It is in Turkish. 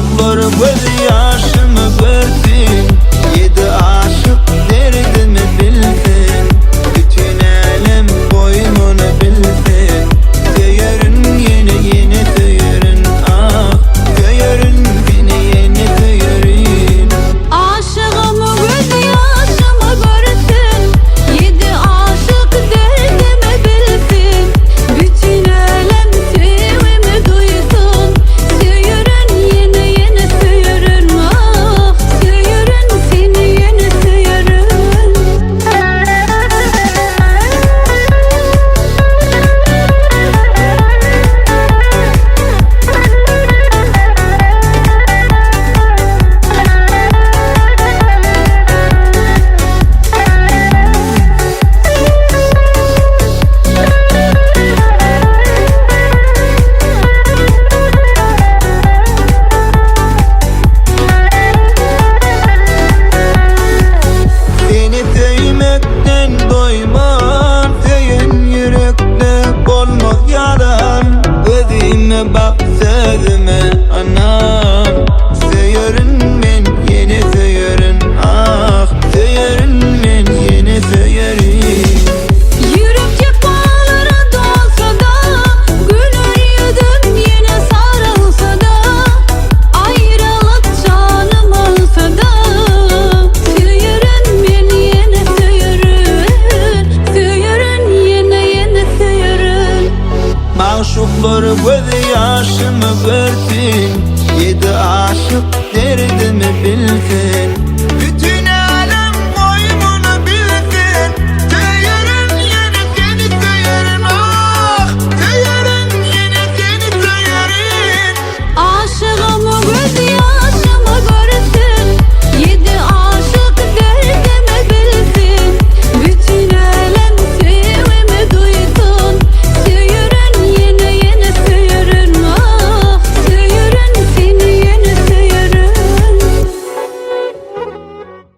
Maşuklar göz yaşımı görsün, yedi aşık derdimi bilsin, bütün alem boynunu bilsin. Soyerin yeni yeni soyerin, ah soyerin beni yeni soyerin. Aşığımı göz yaşımı görsün, yedi aşık derdimi bilsin, bütün alem sevimi duysun. Soyerin yeni yeni soyerin, ah soyerin seni yeni soyerin. Seni sevmekten doymam, senin yürekte olmak yalan. Gözüme bak sözüme anam, soyerin men yeni soyerin, ah soyerin men yeni soyerin. Yürekçe bağlara dolsa da, gülür yüzüm yine sarılsa da, ayrılık canım olsa da, soyerin beni yine soyerin, soyerin yine yine soyerin. Maşuklar göz yaşımı görsün, yedi aşık derdimi bilsin,